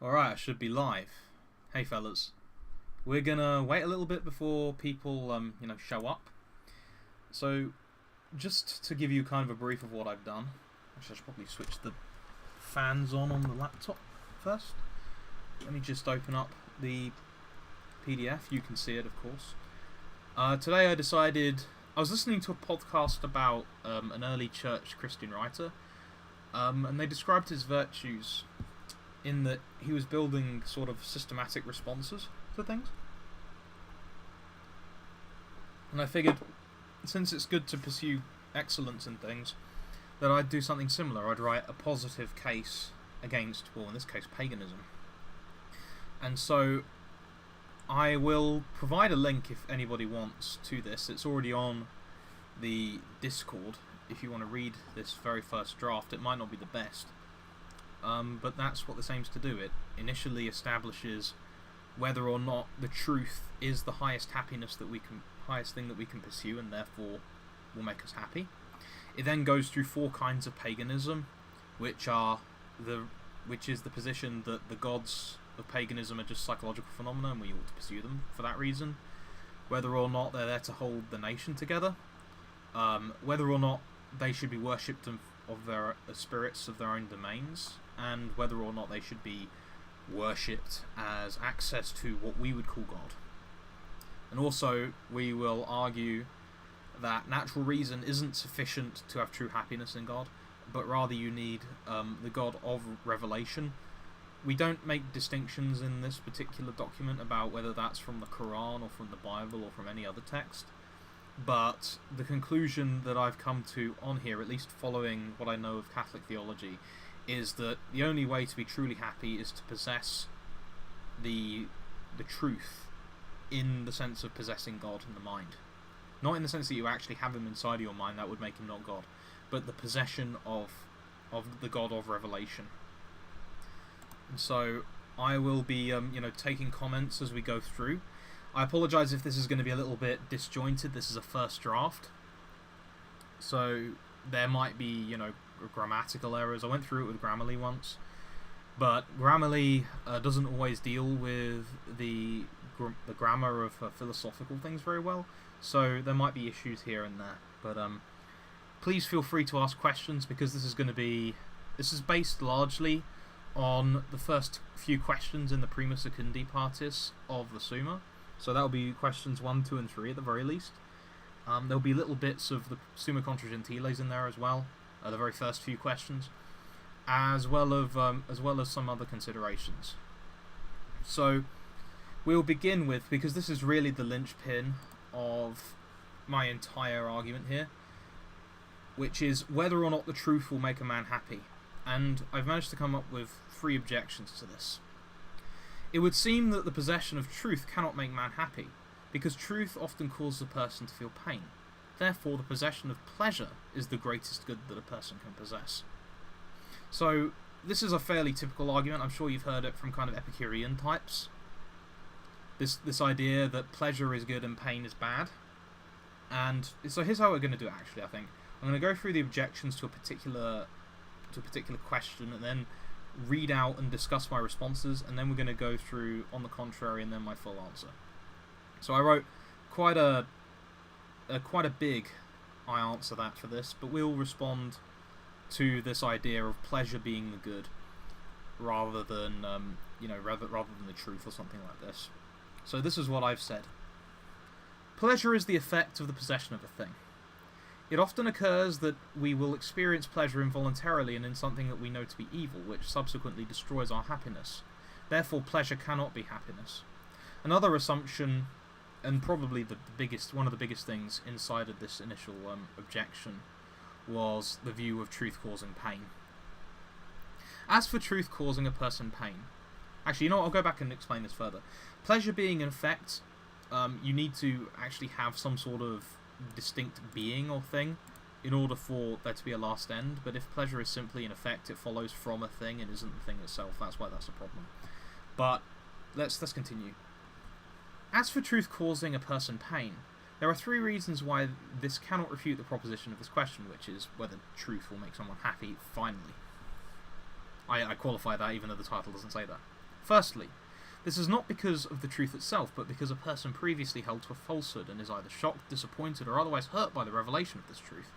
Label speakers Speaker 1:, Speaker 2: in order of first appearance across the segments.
Speaker 1: Alright, I should be live. Hey fellas. We're gonna wait a little bit before people, show up. So, just to give you kind of a brief of what I've done. Actually, I should probably switch the fans on the laptop first. Let me just open up the PDF. You can see it, of course. Today I decided... I was listening to a podcast about an early church Christian writer. And they described his virtues in that he was building sort of systematic responses to things. And I figured, since it's good to pursue excellence in things, that I'd do something similar. I'd write a positive case against, well, in this case, paganism. And so I will provide a link if anybody wants to this. It's already on the Discord. If you want to read this very first draft, it might not be the best. But that's what this aims to do. It initially establishes whether or not the truth is the highest happiness that highest thing that we can pursue, and therefore will make us happy. It then goes through 4 kinds of paganism, which is the position that the gods of paganism are just psychological phenomena, and we ought to pursue them for that reason. Whether or not they're there to hold the nation together, whether or not they should be worshipped of their spirits of their own domains, and whether or not they should be worshipped as access to what we would call God. And also, we will argue that natural reason isn't sufficient to have true happiness in God, but rather you need the God of revelation. We don't make distinctions in this particular document about whether that's from the Quran or from the Bible or from any other text. But the conclusion that I've come to on here, at least following what I know of Catholic theology, is that the only way to be truly happy is to possess the truth in the sense of possessing God in the mind. Not in the sense that you actually have him inside of your mind, that would make him not God, but the possession of the God of revelation. And so I will be taking comments as we go through. I apologise if this is going to be a little bit disjointed. This is a first draft, so there might be grammatical errors. I went through it with Grammarly once, but Grammarly doesn't always deal with the grammar of philosophical things very well, so there might be issues here and there. But please feel free to ask questions, because this is based largely on the first few questions in the Prima Secundi Partis of the Summa. So that will be questions 1, 2, and 3 at the very least. There'll be little bits of the Summa Contra Gentiles in there as well, the very first few questions, as well as some other considerations. So we'll begin with, because this is really the linchpin of my entire argument here, which is whether or not the truth will make a man happy. And I've managed to come up with 3 objections to this. It would seem that the possession of truth cannot make man happy, because truth often causes a person to feel pain. Therefore, the possession of pleasure is the greatest good that a person can possess. So, this is a fairly typical argument. I'm sure you've heard it from kind of Epicurean types. This idea that pleasure is good and pain is bad. And so here's how we're going to do it, actually, I think. I'm going to go through the objections to a particular question, and then read out and discuss my responses, and then we're going to go through on the contrary and then my full answer. So I wrote quite a big I answer that for this, but we'll respond to this idea of pleasure being the good rather than rather than the truth or something like this. So this is what I've said. Pleasure is the effect of the possession of a thing. It often occurs that we will experience pleasure involuntarily and in something that we know to be evil, which subsequently destroys our happiness. Therefore, pleasure cannot be happiness. Another assumption, and probably one of the biggest things inside of this initial objection, was the view of truth causing pain. As for truth causing a person pain, actually, I'll go back and explain this further. Pleasure being an effect, you need to actually have some sort of distinct being or thing in order for there to be a last end. But if pleasure is simply an effect, it follows from a thing and isn't the thing itself. That's why that's a problem. But let's continue. As for truth causing a person pain, there are 3 reasons why this cannot refute the proposition of this question, which is whether truth will make someone happy finally. I qualify that even though the title doesn't say that. Firstly, this is not because of the truth itself, but because a person previously held to a falsehood and is either shocked, disappointed, or otherwise hurt by the revelation of this truth.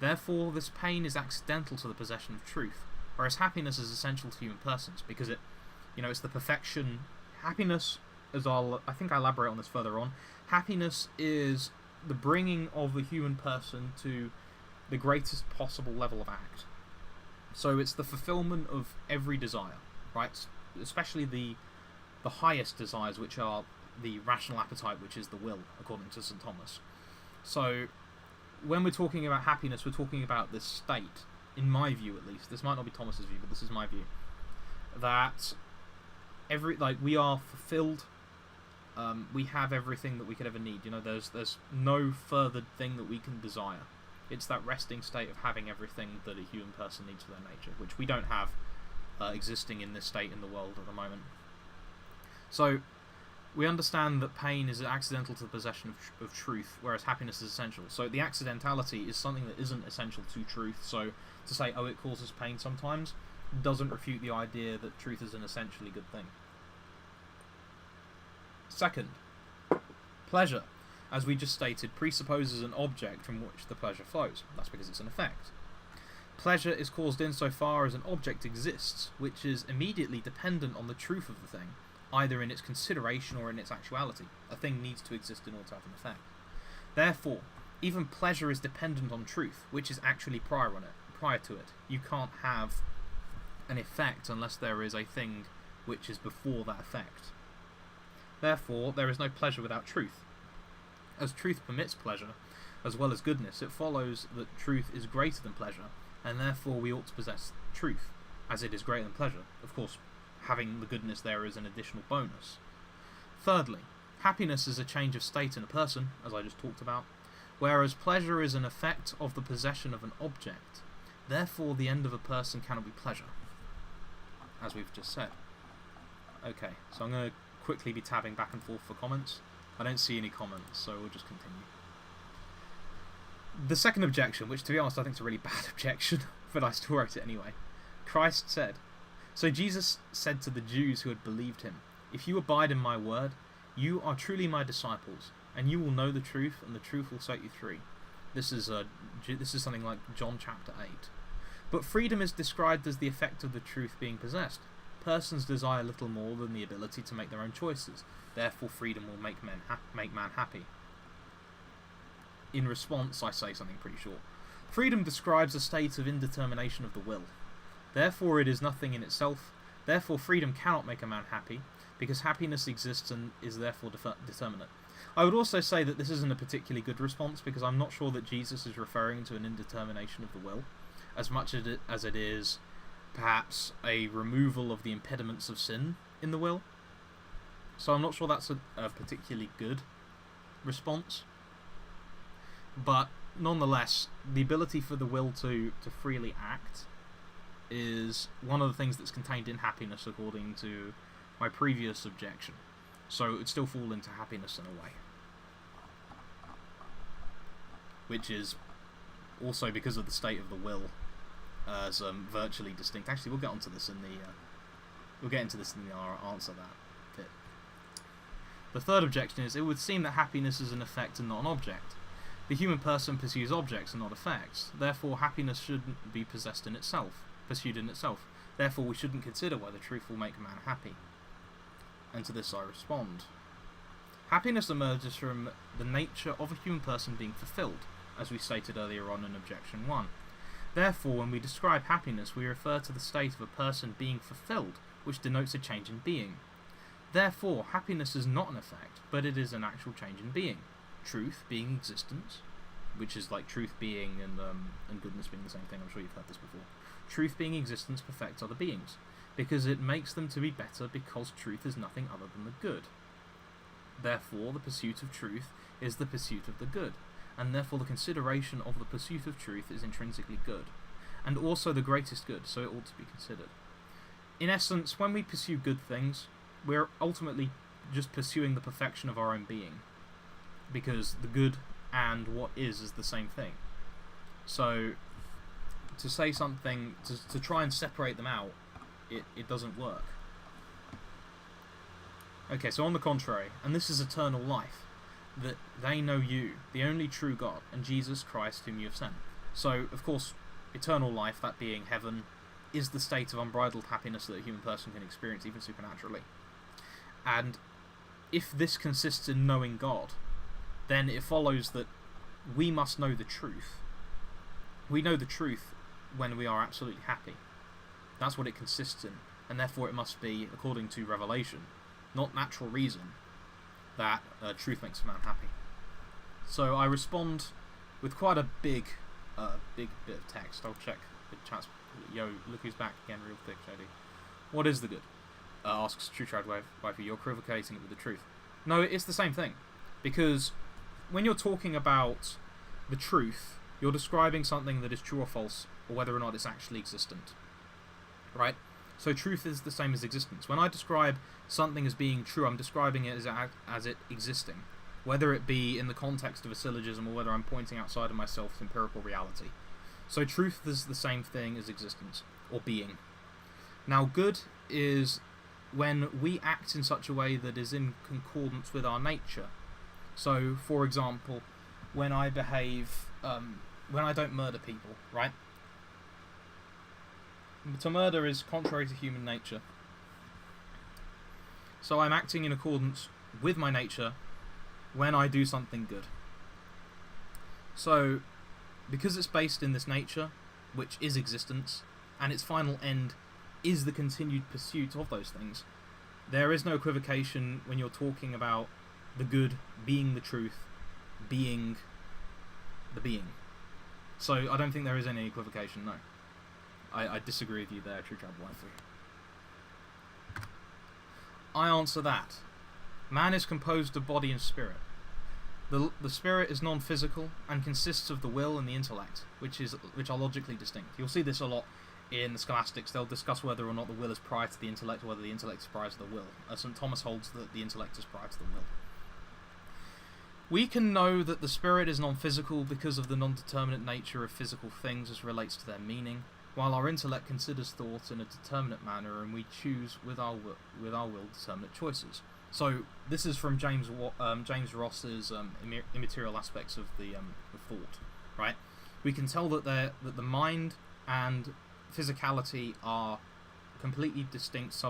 Speaker 1: Therefore, this pain is accidental to the possession of truth, whereas happiness is essential to human persons, because it's the perfection. Happiness, I think I elaborate on this further on, happiness is the bringing of the human person to the greatest possible level of act. So it's the fulfillment of every desire, right? Especially the highest desires, which are the rational appetite, which is the will, according to St. Thomas. So when we're talking about happiness, we're talking about this state, in my view at least. This might not be Thomas's view, but this is my view. That we are fulfilled. We have everything that we could ever need. There's no further thing that we can desire. It's that resting state of having everything that a human person needs for their nature, which we don't have existing in this state in the world at the moment. So we understand that pain is accidental to the possession of truth, whereas happiness is essential. So the accidentality is something that isn't essential to truth. So to say, oh, it causes pain sometimes, doesn't refute the idea that truth is an essentially good thing. Second, pleasure, as we just stated, presupposes an object from which the pleasure flows. That's because it's an effect. Pleasure is caused insofar as an object exists, which is immediately dependent on the truth of the thing, either in its consideration or in its actuality. A thing needs to exist in order to have an effect. Therefore, even pleasure is dependent on truth, which is actually prior to it. You can't have an effect unless there is a thing which is before that effect. Therefore, there is no pleasure without truth. As truth permits pleasure, as well as goodness, it follows that truth is greater than pleasure, and therefore we ought to possess truth, as it is greater than pleasure. Of course, having the goodness there is an additional bonus. Thirdly, happiness is a change of state in a person, as I just talked about, whereas pleasure is an effect of the possession of an object. Therefore, the end of a person cannot be pleasure, as we've just said. Okay, so I'm going to quickly be tabbing back and forth for comments. I don't see any comments, so we'll just continue. The second objection, which to be honest I think is a really bad objection, but I still wrote it anyway. Christ said, so Jesus said to the Jews who had believed him, if you abide in my word, you are truly my disciples, and you will know the truth, and the truth will set you free. This is something like John chapter 8. But freedom is described as the effect of the truth being possessed. Persons desire little more than the ability to make their own choices. Therefore, freedom will make man happy. In response, I say something pretty short. Freedom describes a state of indetermination of the will. Therefore, it is nothing in itself. Therefore, freedom cannot make a man happy, because happiness exists and is therefore determinate. I would also say that this isn't a particularly good response, because I'm not sure that Jesus is referring to an indetermination of the will, as much as it is perhaps a removal of the impediments of sin in the will. So I'm not sure that's a particularly good response. But nonetheless, the ability for the will to freely act is one of the things that's contained in happiness, according to my previous objection. So it would still fall into happiness in a way. Which is also because of the state of the will as virtually distinct. Actually, we'll get into this in our answer that bit. The third objection is, it would seem that happiness is an effect and not an object. The human person pursues objects and not effects. Therefore, happiness shouldn't be pursued in itself. Therefore, we shouldn't consider whether truth will make a man happy. And to this I respond. Happiness emerges from the nature of a human person being fulfilled, as we stated earlier on in objection 1. Therefore, when we describe happiness, we refer to the state of a person being fulfilled, which denotes a change in being. Therefore, happiness is not an effect, but it is an actual change in being. Truth being existence, which is like truth being and goodness being the same thing. I'm sure you've heard this before. Truth being existence perfects other beings, because it makes them to be better, because truth is nothing other than the good. Therefore, the pursuit of truth is the pursuit of the good, and therefore the consideration of the pursuit of truth is intrinsically good, and also the greatest good, so it ought to be considered. In essence, when we pursue good things, we're ultimately just pursuing the perfection of our own being, because the good and what is the same thing. So, to say something, to try and separate them out, it doesn't work. Okay, so on the contrary, and this is eternal life, that they know you, the only true God, and Jesus Christ whom you have sent. So, of course, eternal life, that being heaven, is the state of unbridled happiness that a human person can experience, even supernaturally. And if this consists in knowing God, then it follows that we must know the truth. We know the truth when we are absolutely happy. That's what it consists in, and therefore it must be, according to revelation, not natural reason, that truth makes a man happy. So I respond with quite a big bit of text. I'll check the chat's... Yo, look who's back again real thick, JD. What is the good? Asks True Trad Wifey. You're equivocating it with the truth. No, it's the same thing. Because when you're talking about the truth, you're describing something that is true or false, or whether or not it's actually existent. Right? So truth is the same as existence. When I describe something as being true, I'm describing it as it existing. Whether it be in the context of a syllogism, or whether I'm pointing outside of myself to empirical reality. So truth is the same thing as existence, or being. Now good is when we act in such a way that is in concordance with our nature. So, for example, when I behave, when I don't murder people, right? To murder is contrary to human nature. So I'm acting in accordance with my nature when I do something good. So, because it's based in this nature, which is existence, and its final end is the continued pursuit of those things, there is no equivocation when you're talking about the good being the truth, being the being. So I don't think there is any equivocation, no. I disagree with you there, True Trad Wifey. I answer that. Man is composed of body and spirit. The spirit is non-physical and consists of the will and the intellect, which are logically distinct. You'll see this a lot in the scholastics. They'll discuss whether or not the will is prior to the intellect, or whether the intellect is prior to the will. St. Thomas holds that the intellect is prior to the will. We can know that the spirit is non-physical because of the non-determinate nature of physical things as relates to their meaning, while our intellect considers thought in a determinate manner, and we choose with our will determinate choices. So this is from James Ross's immaterial aspects of of thought, right? We can tell that the mind and physicality are completely distinct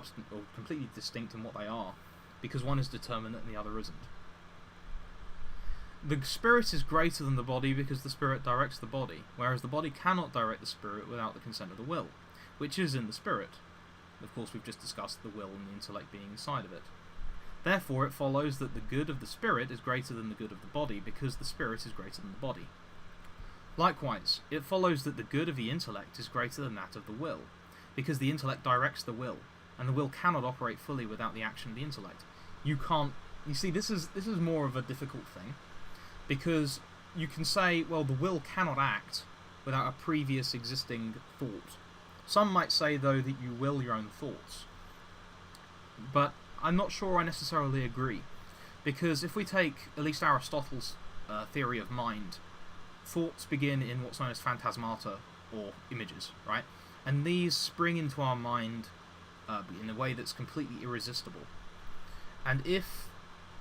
Speaker 1: completely distinct in what they are, because one is determinate and the other isn't. The spirit is greater than the body because the spirit directs the body, whereas the body cannot direct the spirit without the consent of the will, which is in the spirit. Of course, we've just discussed the will and the intellect being inside of it. Therefore, it follows that the good of the spirit is greater than the good of the body, because the spirit is greater than the body. Likewise, it follows that the good of the intellect is greater than that of the will, because the intellect directs the will, and the will cannot operate fully without the action of the intellect. You see, this is more of a difficult thing, because you can say, well, the will cannot act without a previous existing thought. Some might say, though, that you will your own thoughts. But I'm not sure I necessarily agree, because if we take at least Aristotle's theory of mind, thoughts begin in what's known as phantasmata, or images, right? And these spring into our mind in a way that's completely irresistible. And if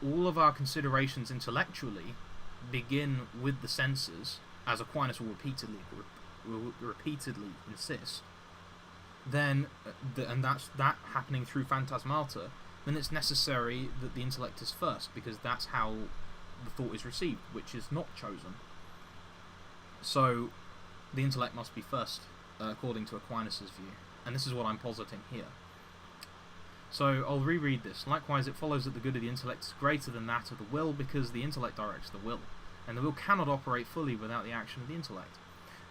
Speaker 1: all of our considerations intellectually begin with the senses, as Aquinas will repeatedly insist, then and that's happening through phantasmata, then it's necessary that the intellect is first, because that's how the thought is received, which is not chosen. So the intellect must be first, according to Aquinas' view, and this is what I'm positing here. So I'll reread this. Likewise, it follows that the good of the intellect is greater than that of the will, because the intellect directs the will, and the will cannot operate fully without the action of the intellect.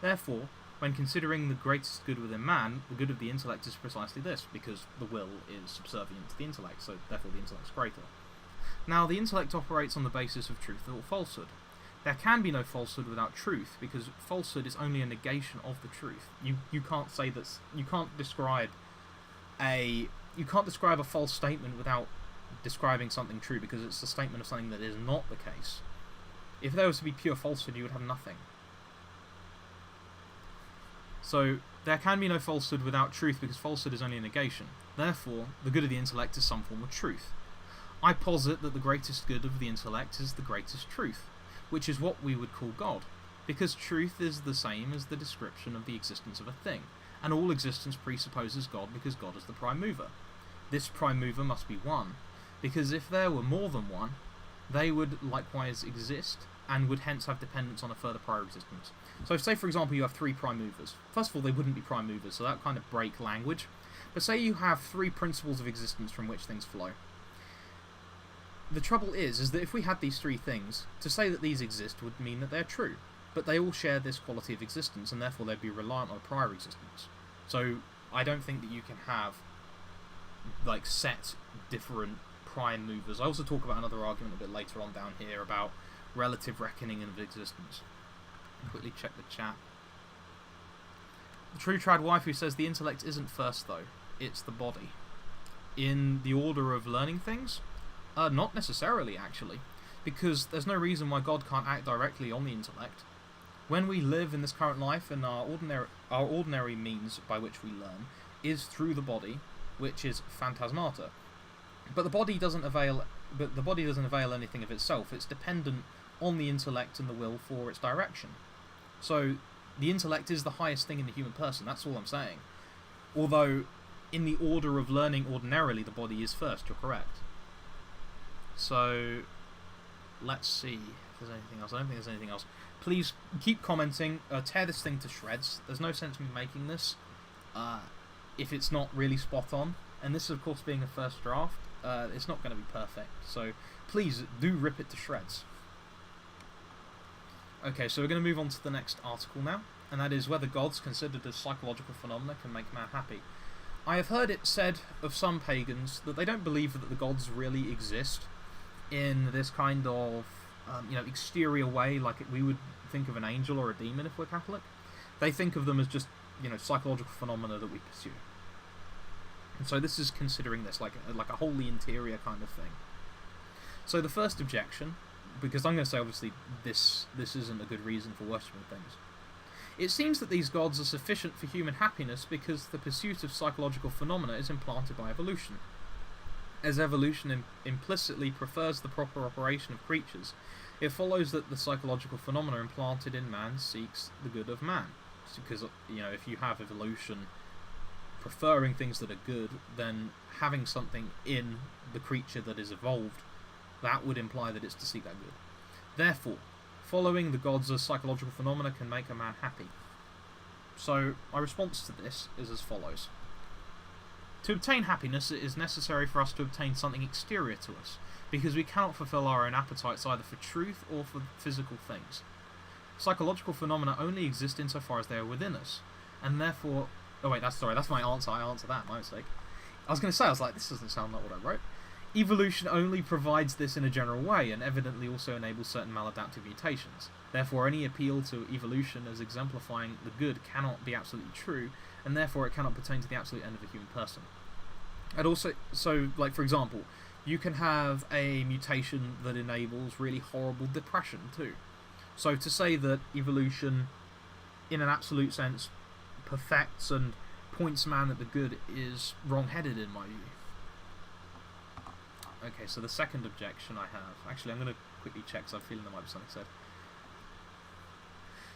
Speaker 1: Therefore, when considering the greatest good within man, the good of the intellect is precisely this, because the will is subservient to the intellect, so therefore the intellect is greater. Now, the intellect operates on the basis of truth or falsehood. There can be no falsehood without truth, because falsehood is only a negation of the truth. You can't say that. You can't describe a false statement without describing something true, because it's a statement of something that is not the case. If there was to be pure falsehood, you would have nothing. So there can be no falsehood without truth, because falsehood is only a negation. Therefore, the good of the intellect is some form of truth. I posit that the greatest good of the intellect is the greatest truth, which is what we would call God, because truth is the same as the description of the existence of a thing, and all existence presupposes God because God is the prime mover. This prime mover must be one, because if there were more than one, they would likewise exist, and would hence have dependence on a further prior existence. So say, for example, you have three prime movers. First of all, they wouldn't be prime movers, so that kind of break language. But say you have three principles of existence from which things flow. The trouble is that if we had these three things, to say that these exist would mean that they're true. But they all share this quality of existence, and therefore they'd be reliant on a prior existence. So I don't think that you can have like set different prime movers. I also talk about another argument a bit later on down here about relative reckoning of existence. Quickly check the chat. The True Trad Waifu says the intellect isn't first though, it's the body. In the order of learning things? Not necessarily actually, because there's no reason why God can't act directly on the intellect. When we live in this current life, and our ordinary means by which we learn is through the body, which is phantasmata. But the body doesn't avail anything of itself. It's dependent on the intellect and the will for its direction. So the intellect is the highest thing in the human person, that's all I'm saying. Although in the order of learning ordinarily the body is first, you're correct. So let's see if there's anything else. I don't think there's anything else. Please keep commenting, tear this thing to shreds. There's no sense in me making this if it's not really spot on. And this, of course, being a first draft, it's not going to be perfect. So please do rip it to shreds. Okay, so we're going to move on to the next article now, and that is whether gods considered as psychological phenomena can make man happy. I have heard it said of some pagans that they don't believe that the gods really exist in this kind of exterior way, like we would think of an angel or a demon if we're Catholic. They think of them as just psychological phenomena that we pursue. And so this is considering this like a wholly interior kind of thing. So the first objection, because I'm going to say obviously this isn't a good reason for worshipping things. It seems that these gods are sufficient for human happiness because the pursuit of psychological phenomena is implanted by evolution. As evolution implicitly prefers the proper operation of creatures, it follows that the psychological phenomena implanted in man seeks the good of man. Because if you have evolution preferring things that are good, then having something in the creature that is evolved, that would imply that it's to seek that good. Therefore, following the gods as psychological phenomena can make a man happy. So, my response to this is as follows. To obtain happiness, it is necessary for us to obtain something exterior to us, because we cannot fulfill our own appetites either for truth or for physical things. Psychological phenomena only exist insofar as they are within us, and therefore... Oh wait, that's my answer. I answered that, my mistake. I was like, this doesn't sound like what I wrote. Evolution only provides this in a general way, and evidently also enables certain maladaptive mutations. Therefore, any appeal to evolution as exemplifying the good cannot be absolutely true, and therefore it cannot pertain to the absolute end of a human person. And also, for example, you can have a mutation that enables really horrible depression too. So to say that evolution, in an absolute sense, perfects and points man at the good is wrong-headed in my view. Okay, so the second objection I have... Actually, I'm going to quickly check because I'm feeling there might be something said.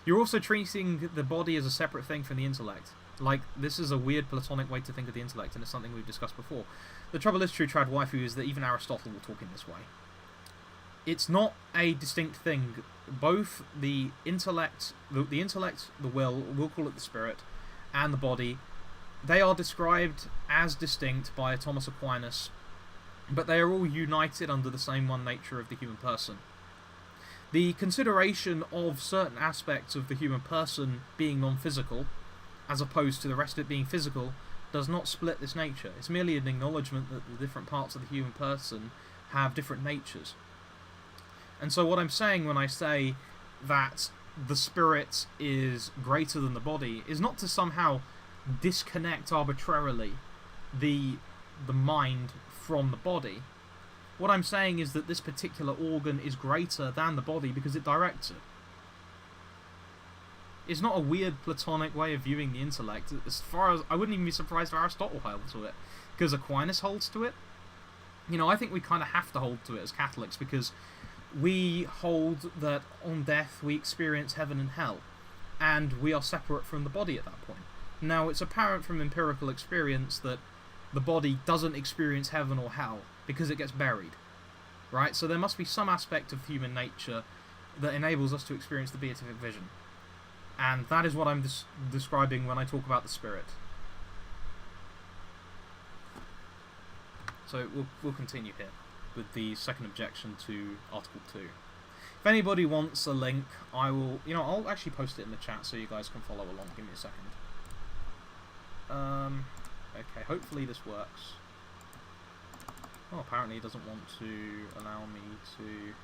Speaker 1: You're also treating the body as a separate thing from the intellect. Like, this is a weird Platonic way to think of the intellect, and it's something we've discussed before. The trouble is, True Trad Waifu, is that even Aristotle will talk in this way. It's not a distinct thing. Both the intellect, the will, we'll call it the spirit, and the body, they are described as distinct by Thomas Aquinas, but they are all united under the same one nature of the human person. The consideration of certain aspects of the human person being non-physical, as opposed to the rest of it being physical, does not split this nature. It's merely an acknowledgement that the different parts of the human person have different natures. And so what I'm saying when I say that the spirit is greater than the body is not to somehow disconnect arbitrarily the mind from the body. What I'm saying is that this particular organ is greater than the body because it directs it. It's not a weird Platonic way of viewing the intellect. As far as I wouldn't even be surprised if Aristotle holds to it, because Aquinas holds to it. I think we kind of have to hold to it as Catholics, because we hold that on death we experience heaven and hell, and we are separate from the body at that point. Now, it's apparent from empirical experience that the body doesn't experience heaven or hell because it gets buried, right? So there must be some aspect of human nature that enables us to experience the beatific vision, and that is what I'm describing when I talk about the spirit. So we'll continue here with the second objection to Article 2. If anybody wants a link, I will, I'll actually post it in the chat so you guys can follow along. Give me a second. Okay, hopefully this works. Oh, apparently it doesn't want to allow me to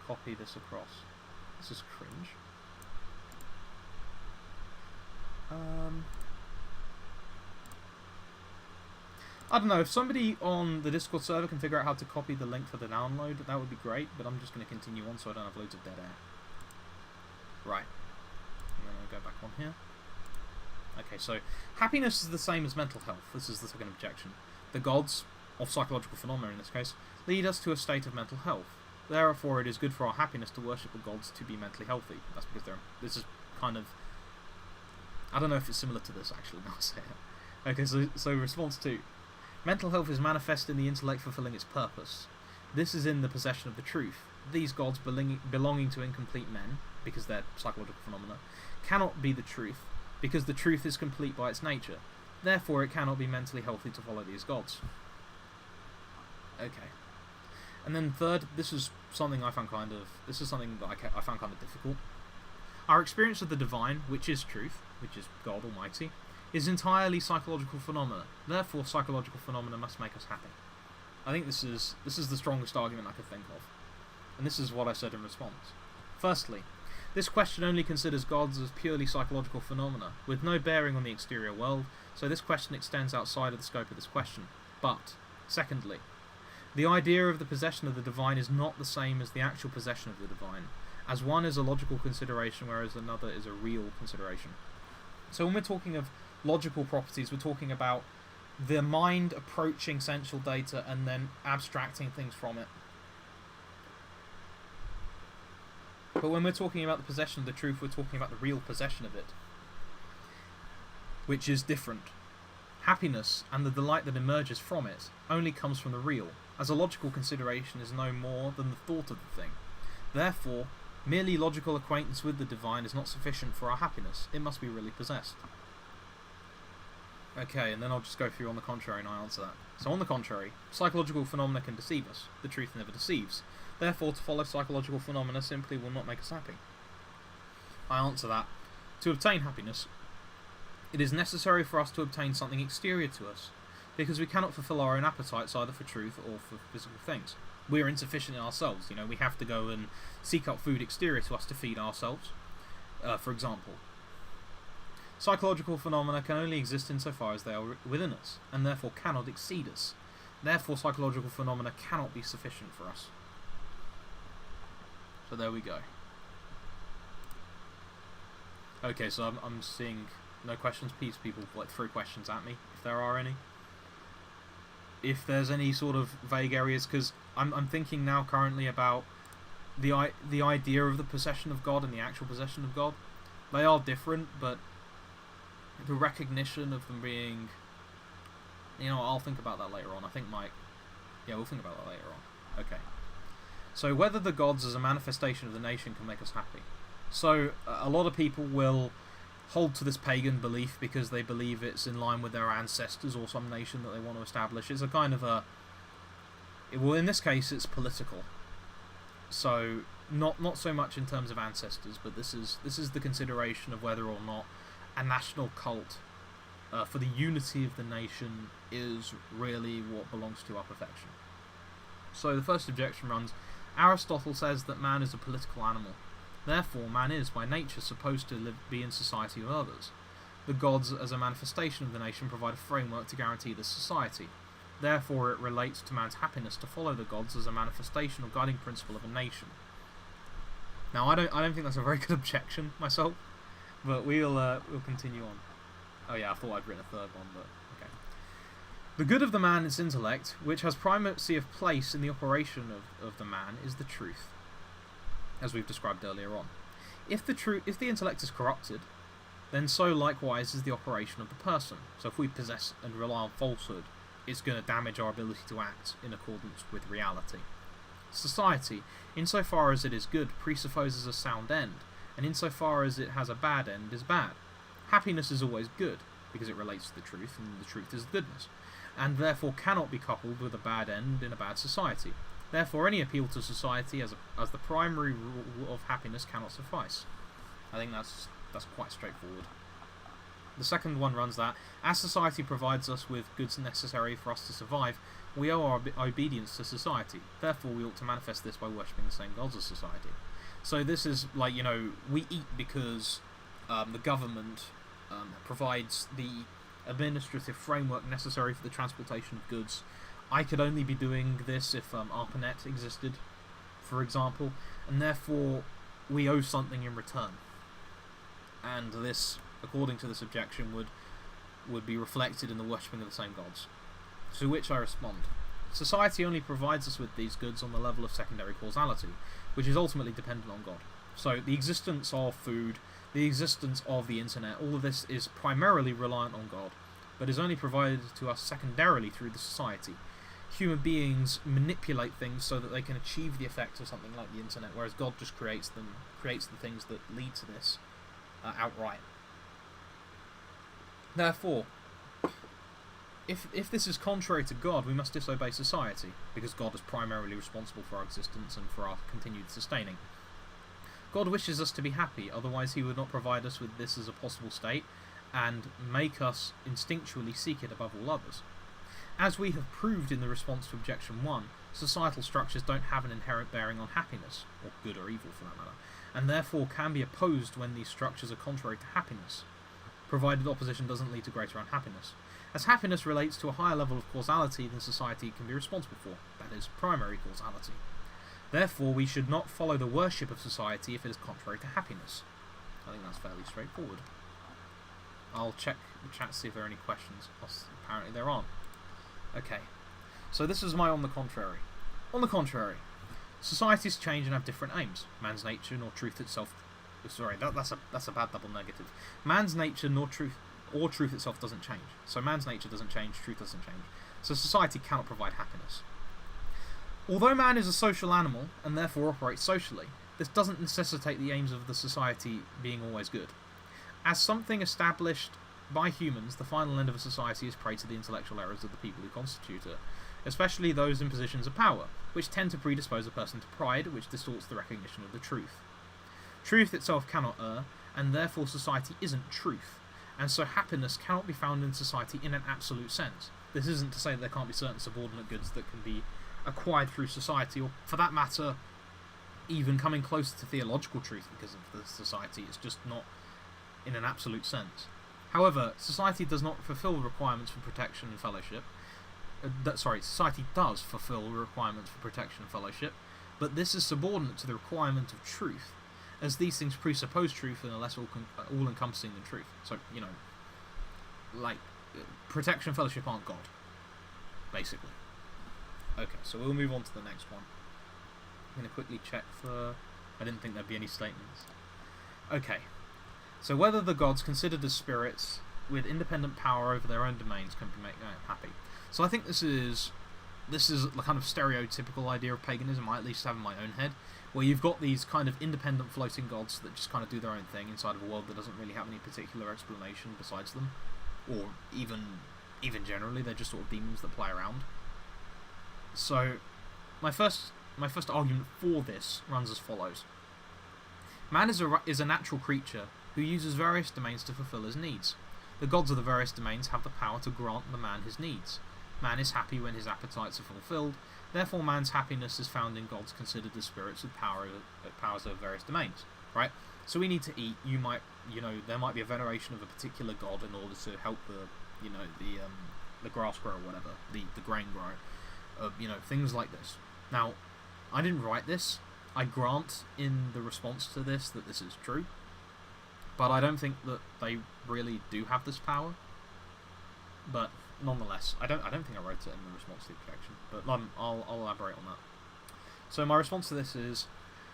Speaker 1: copy this across. This is cringe. I don't know, if somebody on the Discord server can figure out how to copy the link for the download, that would be great, but I'm just going to continue on so I don't have loads of dead air. Right. I'm going to go back on here. Okay, so happiness is the same as mental health. This is the second objection. The gods, of psychological phenomena in this case, lead us to a state of mental health. Therefore, it is good for our happiness to worship the gods to be mentally healthy. That's because this is kind of... I don't know if it's similar to this, actually, now I say it. Okay, so response 2. Mental health is manifest in the intellect fulfilling its purpose. This is in the possession of the truth. These gods belonging to incomplete men, because they're psychological phenomena, cannot be the truth, because the truth is complete by its nature. Therefore, it cannot be mentally healthy to follow these gods. Okay. And then third, this is something that I found kind of difficult. Our experience of the divine, which is truth, which is God Almighty, is entirely psychological phenomena. Therefore, psychological phenomena must make us happy. I think this is the strongest argument I could think of. And this is what I said in response. Firstly, this question only considers gods as purely psychological phenomena, with no bearing on the exterior world, so this question extends outside of the scope of this question. But, secondly, the idea of the possession of the divine is not the same as the actual possession of the divine, as one is a logical consideration, whereas another is a real consideration. So when we're talking of logical properties, we're talking about the mind approaching sensual data and then abstracting things from it. But when we're talking about the possession of the truth, we're talking about the real possession of it, which is different. Happiness and the delight that emerges from it only comes from the real, as a logical consideration is no more than the thought of the thing. Therefore, merely logical acquaintance with the divine is not sufficient for our happiness. It must be really possessed. Okay, and then I'll just go through on the contrary and I answer that. So on the contrary, psychological phenomena can deceive us. The truth never deceives. Therefore, to follow psychological phenomena simply will not make us happy. I answer that. To obtain happiness, it is necessary for us to obtain something exterior to us, because we cannot fulfill our own appetites either for truth or for physical things. We are insufficient in ourselves. We have to go and seek out food exterior to us to feed ourselves, for example. Psychological phenomena can only exist insofar as they are within us, and therefore cannot exceed us. Therefore, psychological phenomena cannot be sufficient for us. So there we go. Okay, so I'm seeing no questions. Please, people, throw questions at me, if there are any. If there's any sort of vague areas, because I'm thinking now currently about the idea of the possession of God and the actual possession of God. They are different, but the recognition of them being... I'll think about that later on. I think we'll think about that later on. Okay. So whether the gods as a manifestation of the nation can make us happy. So a lot of people will hold to this pagan belief because they believe it's in line with their ancestors or some nation that they want to establish. It's a kind of a... Well, in this case, it's political. So not so much in terms of ancestors, but this is the consideration of whether or not a national cult for the unity of the nation is really what belongs to our perfection. So the first objection runs, Aristotle says that man is a political animal. Therefore, man is, by nature, supposed to be in society with others. The gods, as a manifestation of the nation, provide a framework to guarantee this society. Therefore, it relates to man's happiness to follow the gods as a manifestation or guiding principle of a nation. Now, I don't think that's a very good objection myself, but we'll continue on. Oh yeah, I thought I'd written a third one, but okay. The good of the man is intellect, which has primacy of place in the operation of the man, is the truth, as we've described earlier on. If the intellect is corrupted, then so likewise is the operation of the person. So if we possess and rely on falsehood, it's going to damage our ability to act in accordance with reality. Society, insofar as it is good, presupposes a sound end, and insofar as it has a bad end, is bad. Happiness is always good, because it relates to the truth, and the truth is goodness, and therefore cannot be coupled with a bad end in a bad society. Therefore, any appeal to society as the primary rule of happiness cannot suffice. I think that's quite straightforward. The second one runs that, as society provides us with goods necessary for us to survive, we owe our obedience to society. Therefore, we ought to manifest this by worshipping the same gods as society. So this is like, we eat because the government provides the administrative framework necessary for the transportation of goods. I could only be doing this if ARPANET existed, for example, and therefore we owe something in return. And this, according to this objection, would be reflected in the worshipping of the same gods. To which I respond, society only provides us with these goods on the level of secondary causality, which is ultimately dependent on God. So the existence of food, the existence of the internet, all of this is primarily reliant on God, but is only provided to us secondarily through the society. Human beings manipulate things so that they can achieve the effect of something like the internet, whereas God just creates the things that lead to this outright. Therefore, if this is contrary to God, we must disobey society, because God is primarily responsible for our existence and for our continued sustaining. God wishes us to be happy, otherwise he would not provide us with this as a possible state, and make us instinctually seek it above all others. As we have proved in the response to objection 1, societal structures don't have an inherent bearing on happiness, or good or evil for that matter, and therefore can be opposed when these structures are contrary to happiness, provided opposition doesn't lead to greater unhappiness. As happiness relates to a higher level of causality than society can be responsible for, that is, primary causality. Therefore, we should not follow the worship of society if it is contrary to happiness. I think that's fairly straightforward. I'll check the chat to see if there are any questions. Apparently there aren't. Okay. So this is my on the contrary. On the contrary, societies change and have different aims. Man's nature nor truth itself... Sorry, that's a bad double negative. Man's nature nor truth or truth itself doesn't change. So man's nature doesn't change, truth doesn't change. So society cannot provide happiness. Although man is a social animal, and therefore operates socially, this doesn't necessitate the aims of the society being always good. As something established by humans, the final end of a society is prey to the intellectual errors of the people who constitute it, especially those in positions of power, which tend to predispose a person to pride, which distorts the recognition of the truth. Truth itself cannot err, and therefore society isn't truth, and so happiness cannot be found in society in an absolute sense. This isn't to say that there can't be certain subordinate goods that can be acquired through society, or for that matter, even coming closer to theological truth because of the society. It's just not in an absolute sense. However, society does not fulfill the requirements for protection and fellowship. Society does fulfill the requirements for protection and fellowship, but this is subordinate to the requirement of truth, as these things presuppose truth and are less all-encompassing than truth. So, protection and fellowship aren't God, basically. Okay, so we'll move on to the next one. I'm going to quickly check for... I didn't think there'd be any statements. Okay. So whether the gods, considered as spirits with independent power over their own domains, can be made happy. So I think this is the kind of stereotypical idea of paganism I at least have in my own head, where you've got these kind of independent floating gods that just kind of do their own thing inside of a world that doesn't really have any particular explanation besides them, or even generally they're just sort of demons that play around. So my first argument for this runs as follows. Man is a natural creature who uses various domains to fulfill his needs. The gods of the various domains have the power to grant the man his needs. Man is happy when his appetites are fulfilled, therefore man's happiness is found in gods considered as spirits with powers over various domains, right? So we need to eat. There might be a veneration of a particular god in order to help the grass grow or whatever, the grain grow, things like this. Now, I didn't write this. I grant in the response to this that this is true, but I don't think that they really do have this power. But nonetheless, I don't think I wrote it in the response to the objection, but I'll elaborate on that. So my response to this is,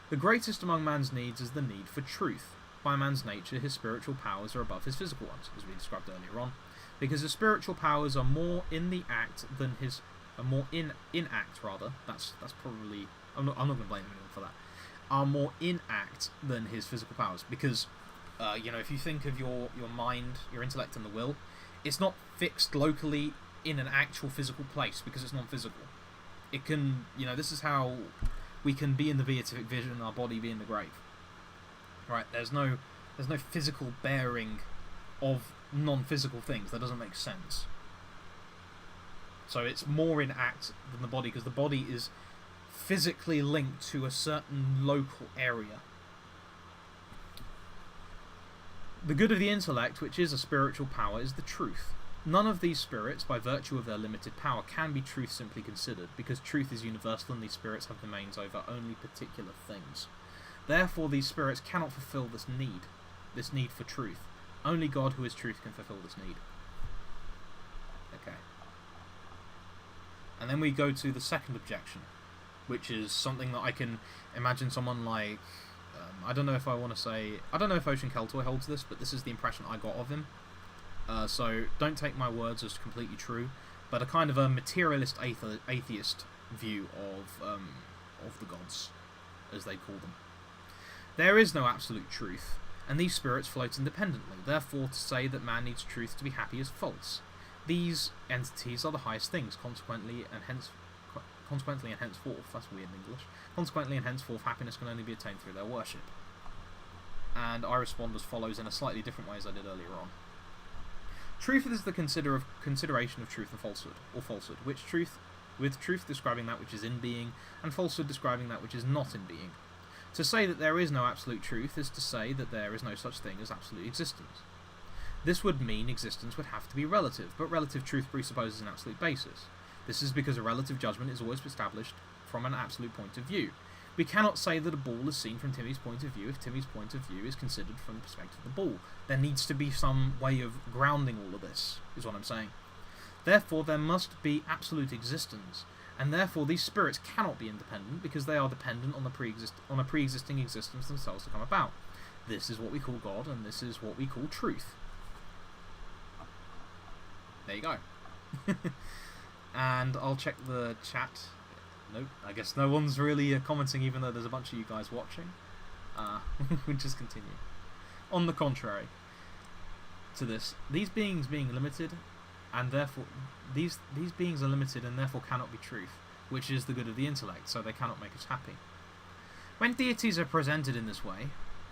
Speaker 1: the greatest among man's needs is the need for truth. By man's nature, his spiritual powers are above his physical ones, as we described earlier on, because his spiritual powers are more in the act than his are more in act rather. That's probably I'm not going to blame anyone for that. Are more in act than his physical powers, because if you think of your mind, your intellect, and the will, it's not fixed locally in an actual physical place because it's non-physical. It can, this is how we can be in the beatific vision and our body be in the grave. Right? There's no physical bearing of non-physical things. That doesn't make sense. So it's more in act than the body, because the body is physically linked to a certain local area. The good of the intellect, which is a spiritual power, is the truth. None of these spirits, by virtue of their limited power, can be truth simply considered, because truth is universal and these spirits have domains over only particular things. Therefore, these spirits cannot fulfill this need for truth. Only God, who is truth, can fulfill this need. Okay. And then we go to the second objection, which is something that I can imagine someone like... I don't know if Ocean Keltoy holds this, but this is the impression I got of him. So don't take my words as completely true, but a kind of a materialist atheist view of the gods, as they call them. There is no absolute truth, and these spirits float independently. Therefore, to say that man needs truth to be happy is false. These entities are the highest things, consequently and henceforth, that's weird in English, consequently and henceforth happiness can only be attained through their worship. And I respond as follows in a slightly different way as I did earlier on. Truth is the consideration of truth and falsehood, or falsehood, with truth describing that which is in being, and falsehood describing that which is not in being. To say that there is no absolute truth is to say that there is no such thing as absolute existence. This would mean existence would have to be relative, but relative truth presupposes an absolute basis. This is because a relative judgment is always established from an absolute point of view. We cannot say that a ball is seen from Timmy's point of view if Timmy's point of view is considered from the perspective of the ball. There needs to be some way of grounding all of this, is what I'm saying. Therefore, there must be absolute existence, and therefore these spirits cannot be independent because they are dependent on a pre-existing existence themselves to come about. This is what we call God, and this is what we call truth. There you go. And I'll check the chat. Nope, I guess no one's really commenting, even though there's a bunch of you guys watching. We'll just continue. On the contrary to this, these beings being limited, and therefore these beings are limited and therefore cannot be truth, which is the good of the intellect, so they cannot make us happy. When deities are presented in this way,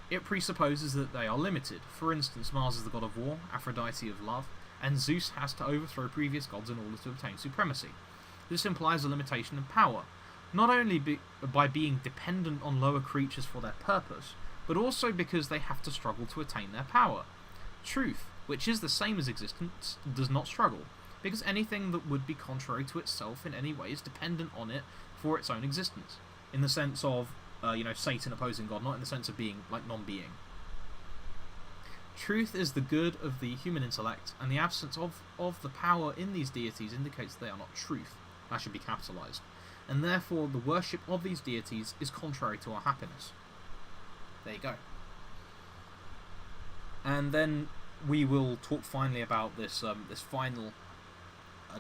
Speaker 1: it presupposes that they are limited. For instance, Mars is the god of war, Aphrodite of love, and Zeus has to overthrow previous gods in order to obtain supremacy. This implies a limitation in power, not only by being dependent on lower creatures for their purpose, but also because they have to struggle to attain their power. Truth, which is the same as existence, does not struggle, because anything that would be contrary to itself in any way is dependent on it for its own existence, in the sense of, Satan opposing God, not in the sense of being like non-being. Truth is the good of the human intellect, and the absence of the power in these deities indicates they are not truth. That should be capitalized. And therefore, the worship of these deities is contrary to our happiness. There you go. And then we will talk finally about this final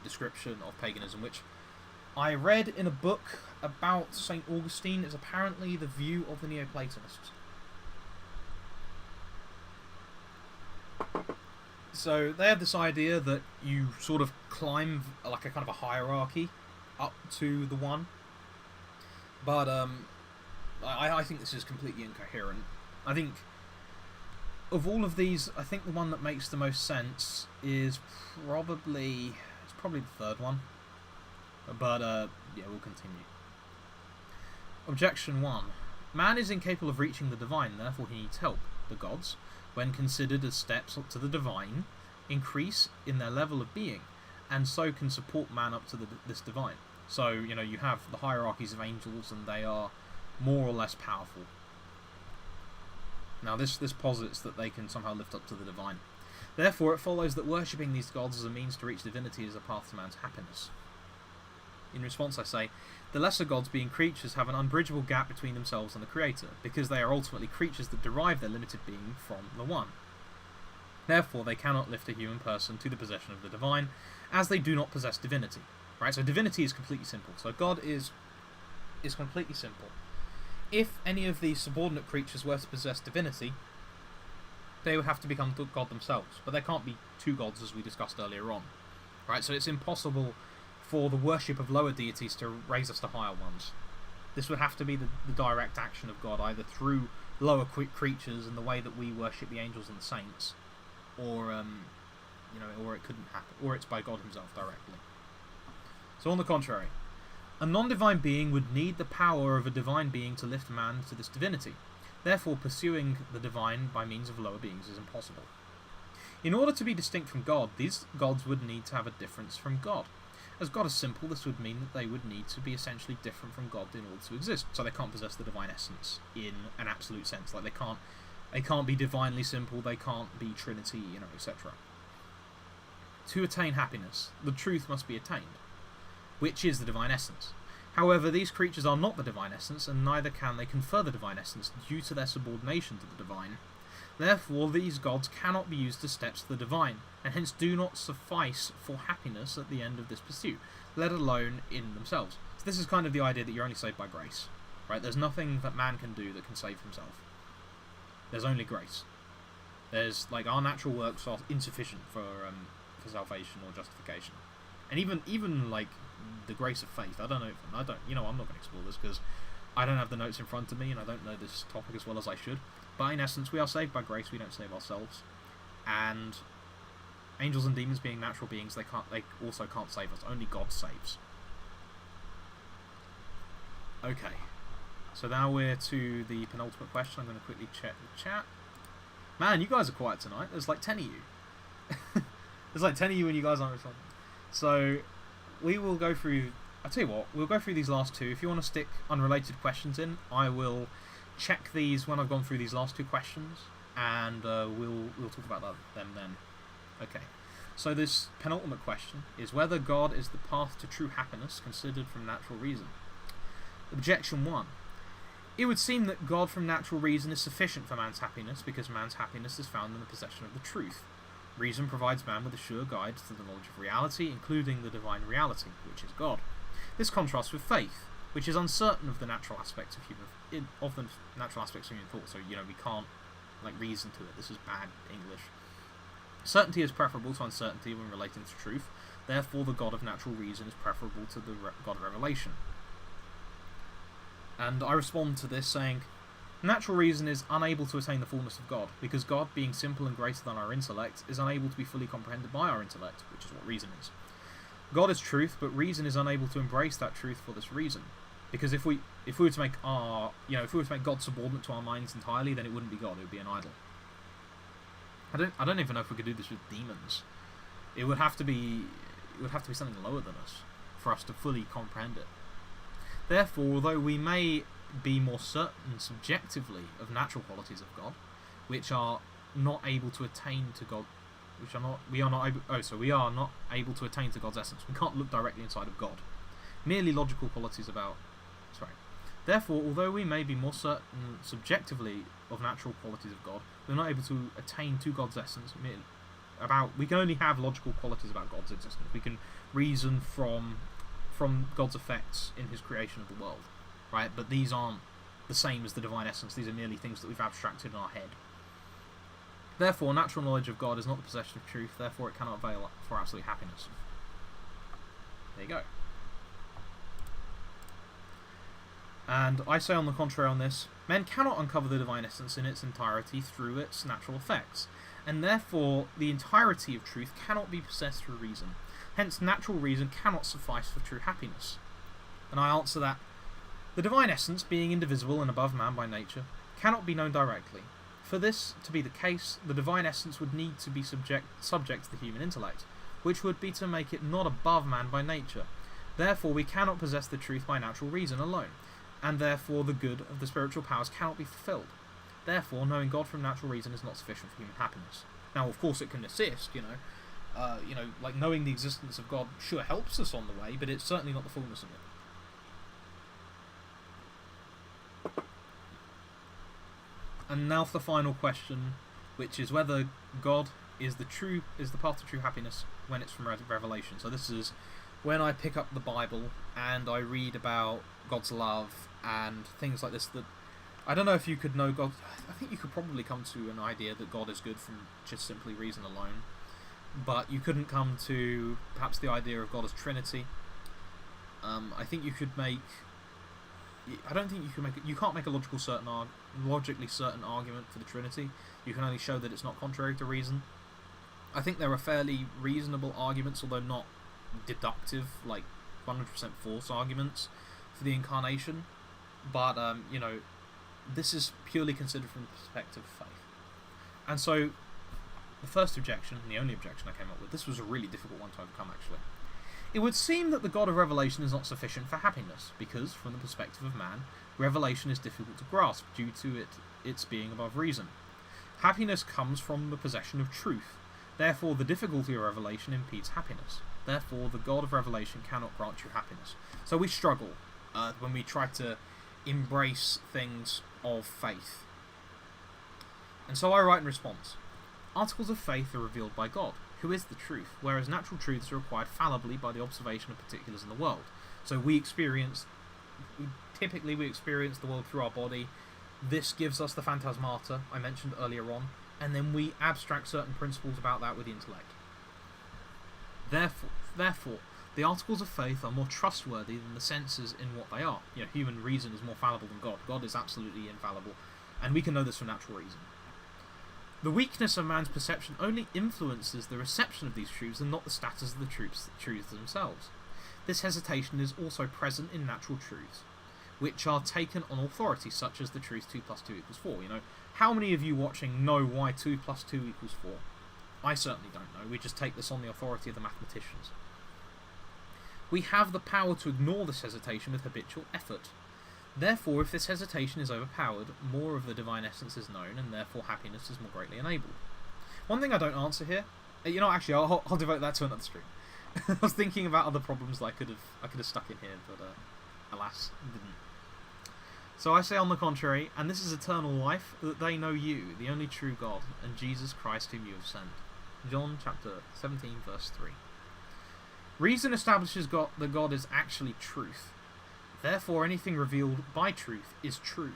Speaker 1: description of paganism, which I read in a book about St. Augustine, is apparently the view of the Neoplatonists. So they have this idea that you sort of climb like a kind of a hierarchy up to the one, but I think this is completely incoherent. I think of all of these, I think the one that makes the most sense is probably the third one, but yeah, we'll continue. Objection 1. Man is incapable of reaching the divine, therefore he needs help. The gods, when considered as steps up to the divine, increase in their level of being, and so can support man up to this divine. So, you have the hierarchies of angels, and they are more or less powerful. Now, this posits that they can somehow lift up to the divine. Therefore, it follows that worshipping these gods as a means to reach divinity is a path to man's happiness. In response, I say, the lesser gods, being creatures, have an unbridgeable gap between themselves and the Creator, because they are ultimately creatures that derive their limited being from the One. Therefore, they cannot lift a human person to the possession of the divine, as they do not possess divinity. Right? So divinity is completely simple. So God is completely simple. If any of these subordinate creatures were to possess divinity, they would have to become God themselves. But there can't be two gods, as we discussed earlier on. Right? So it's impossible for the worship of lower deities to raise us to higher ones. This would have to be the direct action of God, either through lower creatures in the way that we worship the angels and the saints, or or it couldn't happen, or it's by God Himself directly. So on the contrary, a non-divine being would need the power of a divine being to lift man to this divinity. Therefore, pursuing the divine by means of lower beings is impossible. In order to be distinct from God, these gods would need to have a difference from God. As God is simple, this would mean that they would need to be essentially different from God in order to exist. So they can't possess the divine essence in an absolute sense. Like they can't be divinely simple, they can't be Trinity, etc. To attain happiness, the truth must be attained, which is the divine essence. However, these creatures are not the divine essence, and neither can they confer the divine essence due to their subordination to the divine. Therefore, these gods cannot be used as steps to the divine, and hence do not suffice for happiness at the end of this pursuit, let alone in themselves. So this is kind of the idea that you're only saved by grace. Right? There's nothing that man can do that can save himself. There's only grace. There's our natural works are insufficient for salvation or justification, and even the grace of faith. I'm not going to explore this because I don't have the notes in front of me and I don't know this topic as well as I should. But in essence, we are saved by grace. We don't save ourselves, and angels and demons, being natural beings, they also can't save us. Only God saves. Okay, so now we're to the penultimate question. I'm going to quickly check the chat. Man, you guys are quiet tonight. There's like 10 of you. There's like 10 of you and you guys aren't responding. So we will go through. I'll tell you what. We'll go through these last two. If you want to stick unrelated questions in, I will check these when I've gone through these last two questions, and we'll talk about them then. Okay. So this penultimate question is whether God is the path to true happiness considered from natural reason. Objection 1. It would seem that God from natural reason is sufficient for man's happiness because man's happiness is found in the possession of the truth. Reason provides man with a sure guide to the knowledge of reality, including the divine reality, which is God. This contrasts with faith, which is uncertain of the natural aspects of human thought. So we can't reason to it. This is bad English. Certainty is preferable to uncertainty when relating to truth. Therefore, the God of natural reason is preferable to the God of revelation. And I respond to this saying, natural reason is unable to attain the fullness of God, because God, being simple and greater than our intellect, is unable to be fully comprehended by our intellect, which is what reason is. God is truth, but reason is unable to embrace that truth for this reason. Because if we were to make God subordinate to our minds entirely, then it wouldn't be God, it would be an idol. I don't even know if we could do this with demons. It would have to be something lower than us for us to fully comprehend it. Therefore, although we may be more certain subjectively of natural qualities of God, which are not able to attain to God, we are not able to attain to God's essence. We can't look directly inside of God. Merely logical qualities Therefore, although we may be more certain subjectively of natural qualities of God, we're not able to attain to God's essence. We can only have logical qualities about God's existence. We can reason from God's effects in His creation of the world, right? But these aren't the same as the divine essence. These are merely things that we've abstracted in our head. Therefore, natural knowledge of God is not the possession of truth. Therefore, it cannot avail for absolute happiness. There you go. And I say on the contrary on this, men cannot uncover the divine essence in its entirety through its natural effects, and therefore the entirety of truth cannot be possessed through reason. Hence, natural reason cannot suffice for true happiness. And I answer that the divine essence, being indivisible and above man by nature, cannot be known directly. For this to be the case, the divine essence would need to be subject to the human intellect, which would be to make it not above man by nature. Therefore, we cannot possess the truth by natural reason alone, and therefore the good of the spiritual powers cannot be fulfilled. Therefore, knowing God from natural reason is not sufficient for human happiness. Now, of course, it can assist, like knowing the existence of God sure helps us on the way, but it's certainly not the fullness of it. And now for the final question, which is whether God is the path to true happiness when it's from Revelation. So this is when I pick up the Bible and I read about God's love and things like this. That I don't know if you could know God. I think you could probably come to an idea that God is good from just simply reason alone, but you couldn't come to perhaps the idea of God as Trinity. I think you could make. I don't think you can make it. You can't make a logically certain argument for the Trinity. You can only show that it's not contrary to reason. I think there are fairly reasonable arguments, although not deductive, like 100% false arguments for the incarnation. But this is purely considered from the perspective of faith. And so, the first objection, and the only objection I came up with, this was a really difficult one to overcome actually. It would seem that the God of Revelation is not sufficient for happiness, because, from the perspective of man, Revelation is difficult to grasp due to its being above reason. Happiness comes from the possession of truth. Therefore, the difficulty of Revelation impedes happiness. Therefore, the God of Revelation cannot grant you happiness. So we struggle when we try to embrace things of faith. And so I write in response, articles of faith are revealed by God, who is the truth, whereas natural truths are acquired fallibly by the observation of particulars in the world. So typically we experience the world through our body. This gives us the phantasmata I mentioned earlier on, and then we abstract certain principles about that with the intellect. Therefore, the articles of faith are more trustworthy than the senses in what they are. Human reason is more fallible than God. God is absolutely infallible, and we can know this from natural reason. The weakness of man's perception only influences the reception of these truths and not the status of the truths themselves. This hesitation is also present in natural truths, which are taken on authority, such as the truth 2 + 2 = 4. How many of you watching know why 2 + 2 = 4? I certainly don't know. We just take this on the authority of the mathematicians. We have the power to ignore this hesitation with habitual effort. Therefore, if this hesitation is overpowered, more of the divine essence is known, and therefore happiness is more greatly enabled. One thing I don't answer here, actually, I'll devote that to another stream. I was thinking about other problems that I could have stuck in here, but alas, didn't. So I say, on the contrary, and this is eternal life, that they know you, the only true God, and Jesus Christ whom you have sent. John chapter 17, verse 3. Reason establishes that God is actually truth. Therefore, anything revealed by truth is true.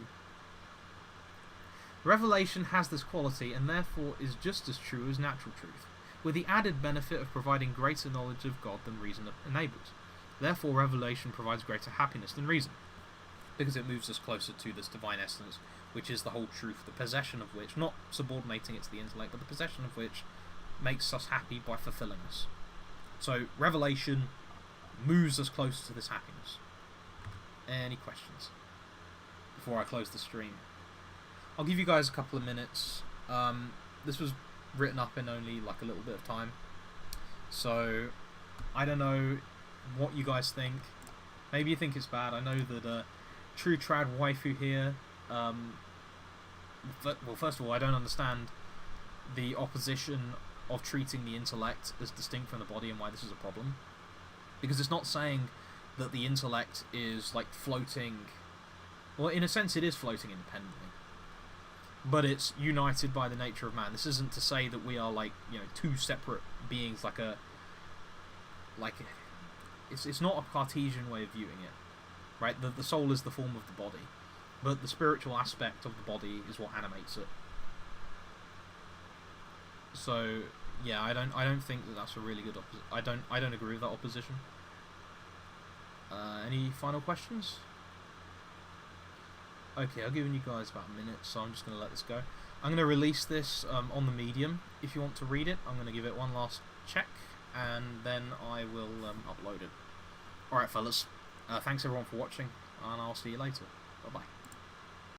Speaker 1: Revelation has this quality, and therefore is just as true as natural truth, with the added benefit of providing greater knowledge of God than reason enables. Therefore, revelation provides greater happiness than reason, because it moves us closer to this divine essence, which is the whole truth, the possession of which, not subordinating it to the intellect, but the possession of which makes us happy by fulfilling us. So, revelation moves us closer to this happiness. Any questions before I close the stream? I'll give you guys a couple of minutes. This was written up in only like a little bit of time, so I don't know what you guys think. Maybe you think it's bad. I know that True Trad Waifu here, well, first of all, I don't understand the opposition of treating the intellect as distinct from the body and why this is a problem, because it's not saying that the intellect is like floating. Well, in a sense it is floating independently, but it's united by the nature of man. This isn't to say that we are like, two separate beings, it's not a Cartesian way of viewing it, right? The soul is the form of the body, but the spiritual aspect of the body is what animates it. So yeah, I don't think that that's a really good I don't agree with that opposition. Any final questions? Okay, I've given you guys about a minute, so I'm just going to let this go. I'm going to release this on the Medium. If you want to read it, I'm going to give it one last check, and then I will upload it. Alright fellas, thanks everyone for watching, and I'll see you later. Bye bye.